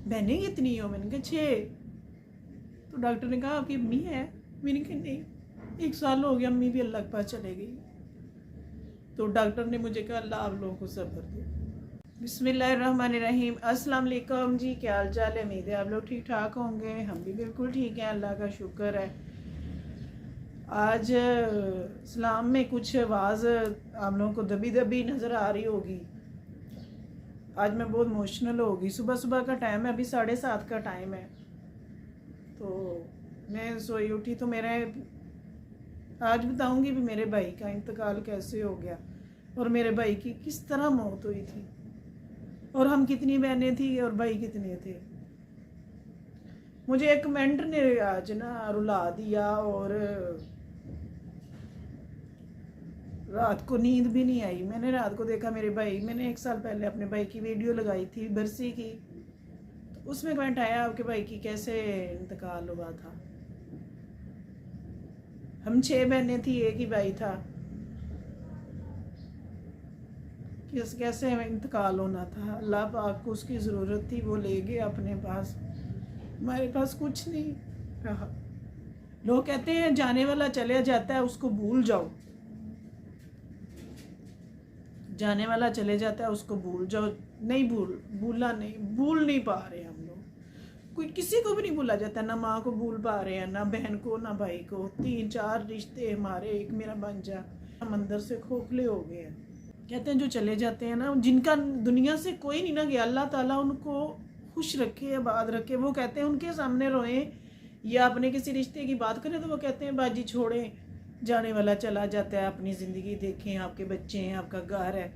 बहनें कितनी हो? मैंने कहा 6। तो डॉक्टर ने कहा आपकी अम्मी है? मैंने कहा नहीं, 1 साल हो गया, अम्मी भी अल्लाह के पास चले गई। तो डॉक्टर ने मुझे कहा अल्लाह आप लोगों को सब्र दे। बिस्मिल्लाहिर्रहमानिर्रहीम। अस्सलाम वालेकुम जी, क्या हाल चाल है? उम्मीद है आप लोग ठीक ठाक होंगे। हम भी बिल्कुल ठीक हैं, अल्लाह का शुक्र है। आज इस्लाम में कुछ आवाज़ आप लोगों को दबी दबी नज़र आ रही होगी। आज मैं बहुत इमोशनल होगी। सुबह सुबह का टाइम है, अभी 7:30 का टाइम है। तो मैं सोई उठी तो मेरा आज बताऊंगी भी मेरे भाई का इंतकाल कैसे हो गया और मेरे भाई की किस तरह मौत हुई थी और हम कितनी बहनें थी और भाई कितने थे। मुझे एक कमेंट ने आज ना रुला दिया और रात को नींद भी नहीं आई। मैंने रात को देखा मेरे भाई, मैंने 1 साल पहले अपने भाई की वीडियो लगाई थी बरसी की, तो उसमें कमेंट आया आपके भाई की कैसे इंतकाल हुआ था। हम 6 बहनें थी, एक ही भाई था, कैसे इंतकाल होना था। अल्लाह पाक को उसकी ज़रूरत थी, वो ले गए अपने पास। हमारे पास कुछ नहीं रहा। लोग कहते हैं जाने वाला चले जाता है उसको भूल जाओ, जाने वाला चले जाता है उसको भूल जाओ। नहीं भूल नहीं पा रहे हम लोग। कोई किसी को भी नहीं भूला जाता, ना माँ को भूल पा रहे हैं, ना बहन को, ना भाई को। 3-4 रिश्ते हमारे, एक मेरा भांजा, हम अंदर से खोखले हो गए हैं। कहते हैं जो चले जाते हैं ना, जिनका दुनिया से कोई नहीं ना गया, अल्लाह ताला उनको खुश रखे, आबाद रखे। वो कहते हैं उनके सामने रोएं या अपने किसी रिश्ते की बात करें तो वो कहते हैं बाजी छोड़ें, जाने वाला चला जाता है, अपनी ज़िंदगी देखें, आपके बच्चे हैं, आपका घर है।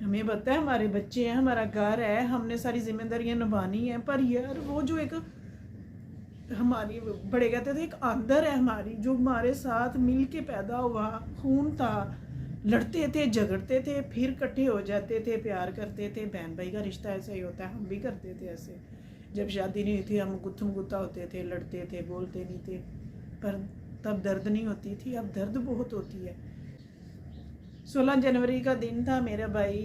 हमें पता है हमारे बच्चे हैं, हमारा घर है, हमने सारी जिम्मेदारियां निभानी है। पर यार वो जो एक हमारी बड़े कहते थे एक आंदर है हमारी, जो हमारे साथ मिल के पैदा हुआ, खून था, लड़ते थे, झगड़ते थे, फिर इकट्ठे हो जाते थे, प्यार करते थे। बहन भाई का रिश्ता ऐसा ही होता है, हम भी करते थे ऐसे। जब शादी नहीं हुई थी हम गुत्थम गुत्ता होते थे, लड़ते थे, बोलते नहीं थे, पर तब दर्द नहीं होती थी, अब दर्द बहुत होती है। 16 जनवरी का दिन था, मेरा भाई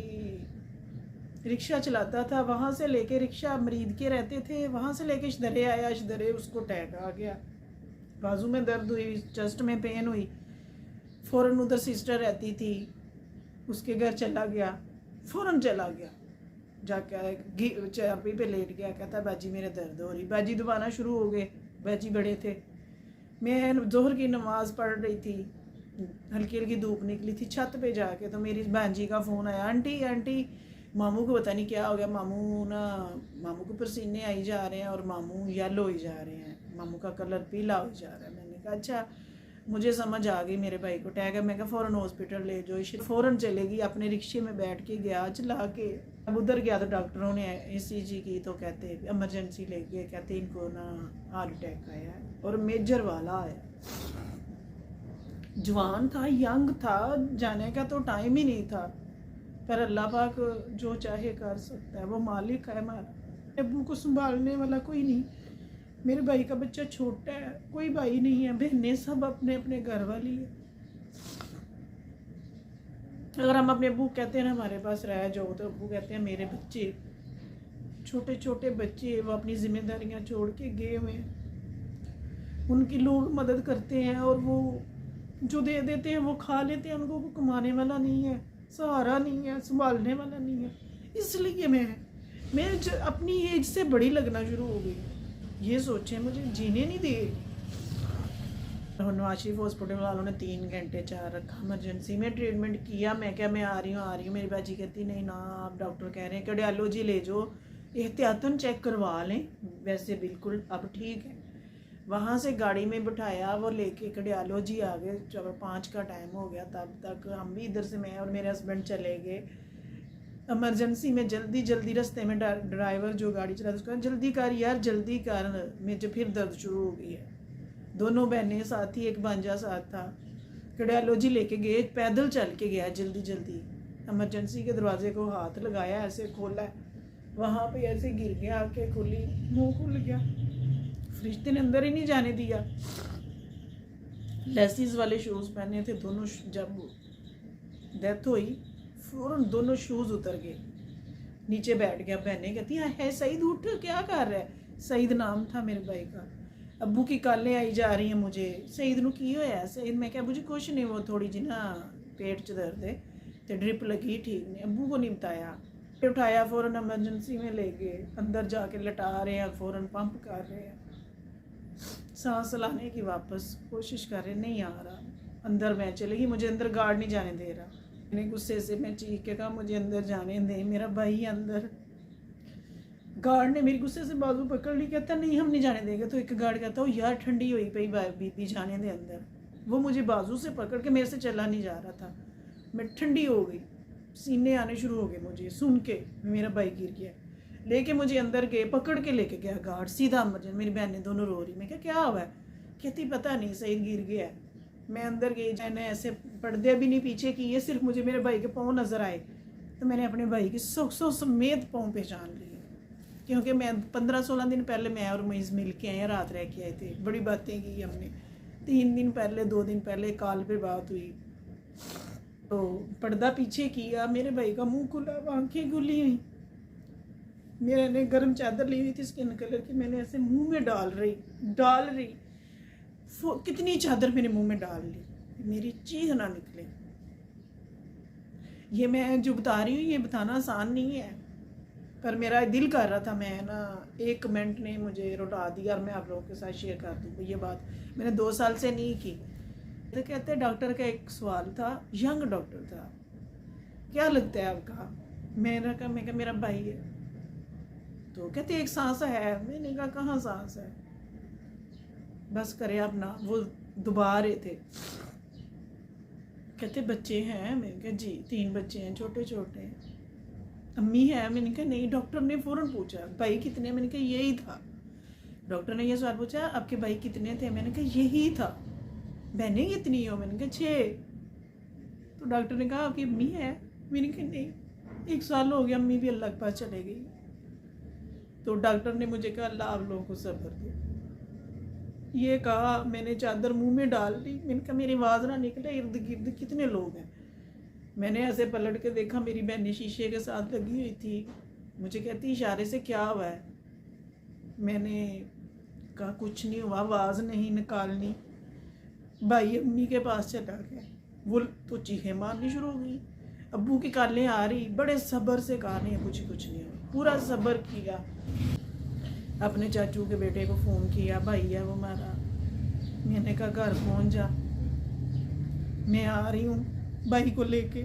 रिक्शा चलाता था, वहाँ से लेके रिक्शा मरीद के रहते थे, वहाँ से लेके शदरे आया, शदरे उसको अटैक आ गया, बाजू में दर्द हुई, चेस्ट में पेन हुई। फ़ौरन उधर सिस्टर रहती थी, उसके घर चला गया, फ़ौरन चला गया, जाके चारपी पे लेट गया, कहता बाजी मेरे दर्द हो रही। बाजी दबाना शुरू हो गए, बाजी बड़े थे। मैं जोहर की नमाज़ पढ़ रही थी, हल्की हल्की धूप निकली थी, छत पे जाके तो मेरी भांजी का फ़ोन आया, आंटी आंटी मामू को पता नहीं क्या हो गया, मामू को पसीने आई जा रहे हैं और मामू येलो हो जा रहे हैं, मामू का कलर पीला हो जा रहा है। मैंने कहा अच्छा, मुझे समझ आ गई मेरे भाई को अटैक है। मैं कहा फ़ौरन हॉस्पिटल ले जाओ। फ़ौरन चलेगी, अपने रिक्शे में बैठ के गया, चला के। अब उधर गया तो डॉक्टरों ने ECG की तो कहते इमरजेंसी ले गए, कहते इनको ना हार्ट अटैक आया है और मेजर वाला आया। जवान था, यंग था, जाने का तो टाइम ही नहीं था, पर अल्लाह पाक जो चाहे कर सकता है, वो मालिक है हमारा। अब्बू को संभालने वाला कोई नहीं, मेरे भाई का बच्चा छोटा है, कोई भाई नहीं है, बहनें सब अपने अपने घर वाली है। अगर हम अपने अब्बू कहते हैं ना हमारे पास रह जाओ, तो अब्बू कहते हैं मेरे बच्चे, छोटे छोटे बच्चे, वो अपनी जिम्मेदारियां छोड़ के गए हुए हैं, उनकी लोग मदद करते हैं और वो जो दे देते हैं वो खा लेते हैं। उनको कमाने वाला नहीं है, सहारा नहीं है, संभालने वाला नहीं है। इसलिए मैं अपनी एज से बड़ी लगना शुरू हो गई। ये सोचें मुझे जीने नहीं दे। नवाज शरीफ हॉस्पिटल वालों ने 3 घंटे 4 रखा, इमरजेंसी में ट्रीटमेंट किया। मैं क्या मैं आ रही हूँ। मेरी बाजी कहती नहीं ना, आप डॉक्टर कह रहे हैं कार्डियोलॉजी ले जाओ, एहतियातन चेक करवा लें, वैसे बिल्कुल अब ठीक है। वहाँ से गाड़ी में बिठाया, वो लेके कार्डियोलॉजी आ गए। जब 5 का टाइम हो गया तब तक हम भी इधर से, मैं और मेरे हस्बैंड चले गए इमरजेंसी में। जल्दी रास्ते में ड्राइवर जो गाड़ी चला उसका जल्दी कर यार, जल्दी कर। मुझे फिर दर्द शुरू हो गई है। दोनों बहनें साथ थी, एक भांजा साथ था। कार्डियोलॉजी लेके गए, पैदल चल के गया जल्दी। इमरजेंसी के दरवाजे को हाथ लगाया, ऐसे खोला, वहाँ पे ऐसे गिर गया, आँखें खुली, मुँह खुल गया, फरिश्ते ने अंदर ही नहीं जाने दिया। लेसिस वाले शूज़ पहने थे दोनों। जब डेथ हुई फ़ौरन दोनों शूज़ उतर गए। नीचे बैठ गया। बहनें कहती है सईद उठ, क्या कर रहा है? सईद नाम था मेरे भाई का। अब्बू की कालें आई जा रही हैं मुझे, सईद नू की होया? सईद मैं क्या मुझे कुछ नहीं, वो थोड़ी जी ना पेट च दर्द है तो ड्रिप लगी, ठीक नहीं। अब्बू को नहीं बताया, उठाया फ़ौरन एमरजेंसी में ले गए, अंदर जाके लटा रहे हैं, फ़ौरन पंप कर रहे हैं, सांस लाने की वापस कोशिश कर रहे, नहीं आ रहा। अंदर मैं चली गई, मुझे अंदर गार्ड नहीं जाने दे रहा। मैंने गुस्से से मैं चीख के कहा मुझे अंदर जाने दे, मेरा भाई अंदर। गार्ड ने मेरी गुस्से से बाजू पकड़ ली, कहता नहीं हम नहीं जाने देंगे। तो एक गार्ड कहता हो यार ठंडी हुई पई बीबी, जाने दे अंदर। वो मुझे बाजू से पकड़ के, मेरे से चला नहीं जा रहा था, मैं ठंडी हो गई, सीने आने शुरू हो गए मुझे सुन के मेरा भाई गिर गया। लेके मुझे अंदर गए, पकड़ के लेके गया गार्ड सीधा मर्जन। मेरी बहनें दोनों रो रही, मैं क्या हुआ है? कहती पता नहीं सईद गिर गया है। मैं अंदर गई, मैंने ऐसे पर्दे भी नहीं पीछे किए, सिर्फ मुझे मेरे भाई के पाँव नज़र आए तो मैंने अपने भाई की सौ समेत पाँव पहचान लिए। क्योंकि मैं 15-16 दिन पहले मैं और मईज़ मिल के आए, रात रह के आए थे, बड़ी बातें की हमने। 3 दिन पहले 2 दिन पहले कॉल पे बात हुई, तो पर्दा पीछे किया, मेरे भाई का मुंह खुला, आंखें खुली हुई। मैंने गर्म चादर ली हुई थी स्किन कलर की, मैंने ऐसे मुंह में डाल रही कितनी चादर मेरे मुंह में डाल ली, मेरी चीख ना निकले। ये मैं जो बता रही हूँ ये बताना आसान नहीं है, पर मेरा दिल कर रहा था, मैं ना एक कमेंट ने मुझे रुला दिया और मैं आप लोगों के साथ शेयर कर दूँ। ये बात मैंने 2 साल से नहीं की। तो कहते हैं डॉक्टर का एक सवाल था, यंग डॉक्टर था, क्या लगता है आपका? मैंने कहा मेरा भाई है। तो कहते एक सांस है। मैंने कहा कहाँ सांस है, बस करे आप ना। वो दुबा रहे थे, कहते बच्चे हैं? मैंने कहा जी 3 बच्चे हैं, छोटे छोटे हैं। अम्मी है? मैंने कहा नहीं। डॉक्टर ने फ़ौरन पूछा भाई कितने? मैंने कहा यही था। डॉक्टर ने यह सवाल पूछा आपके भाई कितने थे? मैंने कहा यही था। बहनें कितनी हो? मैंने कहा 6। तो डॉक्टर ने कहा आपकी अम्मी है? मैंने कहा नहीं, 1 साल हो गया, अम्मी भी अल्लाह के पास चले गई। तो डॉक्टर ने मुझे कहा अल्लाह आप लोगों को सब्र दे। ये कहा, मैंने चादर मुंह में डाल ली। मैंने कहा मेरी आवाज़ ना निकले, इर्द गिर्द कितने लोग हैं। मैंने ऐसे पलट के देखा, मेरी बहन शीशे के साथ लगी हुई थी। मुझे कहती इशारे से क्या हुआ है? मैंने कहा कुछ नहीं हुआ, आवाज़ नहीं निकालनी। भाई अम्मी के पास चला गया, वो तो चीखें मारनी शुरू हो गई। अब्बू की कालें आ रही, बड़े सब्र से कहा नहीं कुछ नहीं हुआ, पूरा सब्र किया। अपने चाचू के बेटे को फ़ोन किया, भाई है वो हमारा। मैंने कहा घर पहुंच जा, मैं आ रही हूँ भाई को लेके।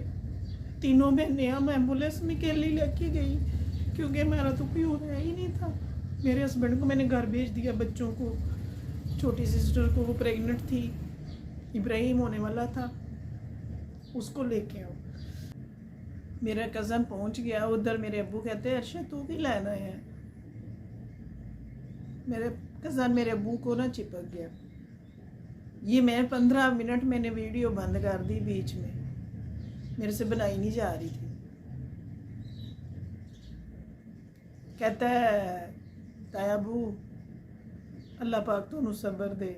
तीनों बहनें हम एम्बुलेंस में अकेली लेके गई, क्योंकि हमारा तो कोई और ही नहीं था। मेरे हस्बैंड को मैंने घर भेज दिया, बच्चों को, छोटी सिस्टर को, वो प्रेग्नेंट थी, इब्राहिम होने वाला था, उसको लेके आओ। मेरा कज़न पहुंच गया उधर। मेरे अब्बू कहते हैं अर्शद तू भी लेना है। मेरे कज़न मेरे अब्बू को ना चिपक गया। ये मैं 15 मिनट मैंने वीडियो बंद कर दी बीच में, मेरे से बनाई नहीं जा रही थी। कहता है ताया अबू अल्लाह पाक तुहानू सब्र दे।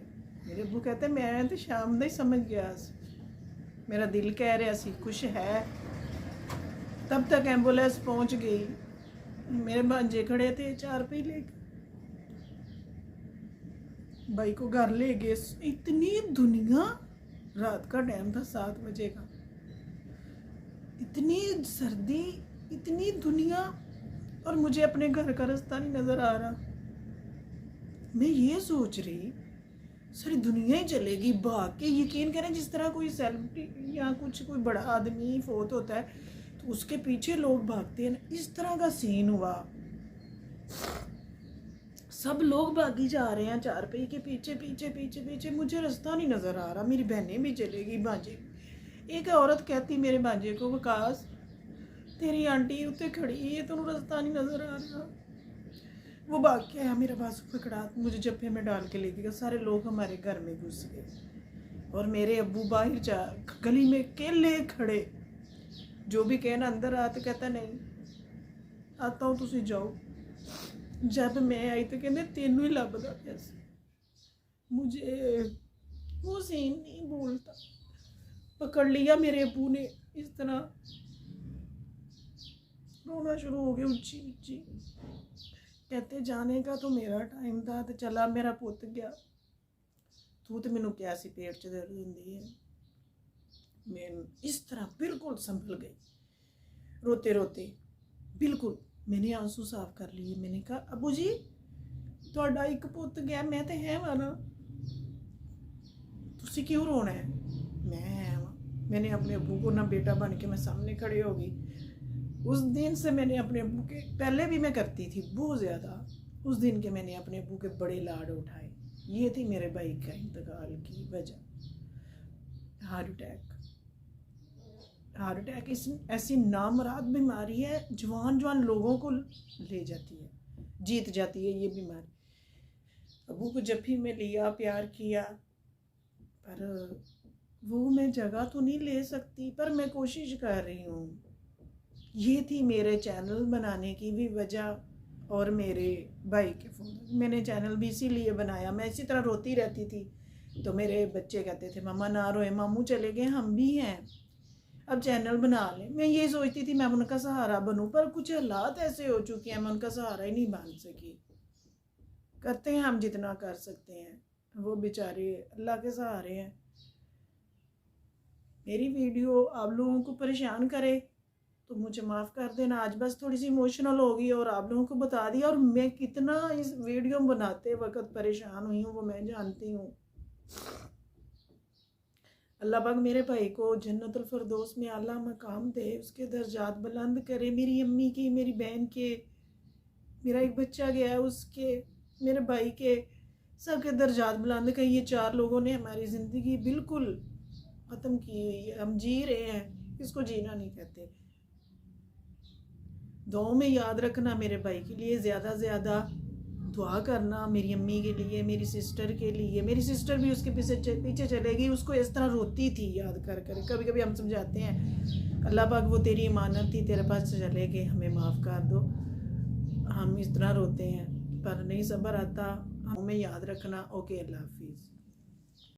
मेरे अब्बू कहते मैं तो शाम का ही समझ गया, मेरा दिल कह रहा सी कुछ है। तब तक एम्बुलेंस पहुंच गई, मेरे भांजे खड़े थे 4 पे लेकर, भाई को घर ले गए। इतनी दुनिया, रात का टाइम था 7 बजे का, इतनी सर्दी, इतनी दुनिया, और मुझे अपने घर का रास्ता नहीं नज़र आ रहा। मैं ये सोच रही सारी दुनिया ही चलेगी भाग के। यकीन करें जिस तरह कोई सेलिब्रिटी या कुछ कोई बड़ा आदमी फोत होता है तो उसके पीछे लोग भागते हैं, इस तरह का सीन हुआ। सब लोग भागी जा रहे हैं 4 पहिए के पीछे पीछे पीछे पीछे, मुझे रास्ता नहीं नज़र आ रहा। मेरी बहनें भी चलेगी, भांजे। एक औरत कहती मेरे भांजे को विकास तेरी आंटी उत्ते खड़ी है, तो रास्ता नहीं नज़र आ रहा। वो भाग के आया, मेरा बाजू पकड़ा, मुझे जप्पे में डाल के ले गया। सारे लोग हमारे घर में घुस गए और मेरे अब्बू बाहर जा गली में अकेले खड़े। जो भी कहना अंदर आ, तो कहता नहीं आता हूँ तुसी जाओ। जब मैं आई तो कहते तेनू ही लभदा पिया सी। मुझे वो सीन नहीं भूलता। पकड़ लिया मेरे अब्बू ने इस तरह, रोना शुरू हो गया उच्ची उच्ची। कहते जाने का तो मेरा टाइम था तो चला मेरा पुत गया, तू तो मैनू क्या सी पेट च दर्द होंदी है। मैं इस तरह बिल्कुल संभल गई, रोते रोते बिल्कुल मैंने आंसू साफ कर लिए। मैंने कहा अबू जी तुहाडा एक पुत गया, मैं तो है वा ना, तुसी क्यों रोना है, मैं है वा। मैंने अपने अबू को ना बेटा बन के मैं सामने खड़ी हो गई। उस दिन से मैंने अपने अबू के, पहले भी मैं करती थी बहुत ज़्यादा, उस दिन के मैंने अपने अबू के बड़े लाड उठाए। ये थी मेरे भाई का इंतकाल की वजह। Heart attack. हार्ट अटैक इस ऐसी नामराद बीमारी है, जवान जवान लोगों को ले जाती है, जीत जाती है ये बीमारी। अबू को जब भी मैं लिया प्यार किया, पर वो मैं जगह तो नहीं ले सकती, पर मैं कोशिश कर रही हूँ। ये थी मेरे चैनल बनाने की भी वजह, और मेरे भाई के फ़ोन। मैंने चैनल भी इसीलिए बनाया, मैं इसी तरह रोती रहती थी तो मेरे बच्चे कहते थे मम्मा ना रोए, मामू चले गए, हम भी हैं, अब चैनल बना लें। मैं ये सोचती थी मैं उनका सहारा बनूं, पर कुछ हालात ऐसे हो चुके हैं मैं उनका सहारा ही नहीं बन सकी। करते हैं हम जितना कर सकते हैं, वो बेचारे अल्लाह के सहारे हैं। मेरी वीडियो आप लोगों को परेशान करे तो मुझे माफ़ कर देना। आज बस थोड़ी सी इमोशनल हो गई और आप लोगों को बता दिया, और मैं कितना इस वीडियो बनाते वक्त परेशान हुई हूँ वो मैं जानती हूँ। अल्लाह पाक मेरे भाई को जन्नतुल फिरदौस में आला मकाम दे, उसके दर्जात बुलंद करे, मेरी अम्मी की, मेरी बहन के, मेरा एक बच्चा गया है उसके, मेरे भाई के, सबके दर्जात बुलंद करे। ये 4 लोगों ने हमारी ज़िंदगी बिल्कुल ख़त्म की हुई है, हम जी रहे हैं, इसको जीना नहीं कहते। दुआ में याद रखना मेरे भाई के लिए, ज़्यादा से ज़्यादा दुआ करना, मेरी अम्मी के लिए, मेरी सिस्टर के लिए। मेरी सिस्टर भी उसके पीछे चलेगी, उसको इस तरह रोती थी याद कर कर। कभी कभी हम समझाते हैं अल्लाह पाक वो तेरी इमानत थी, तेरे पास चले गए, हमें माफ़ कर दो। हम इस तरह रोते हैं पर नहीं सब्र आता। हमें याद रखना। ओके, अल्लाह हाफिज़।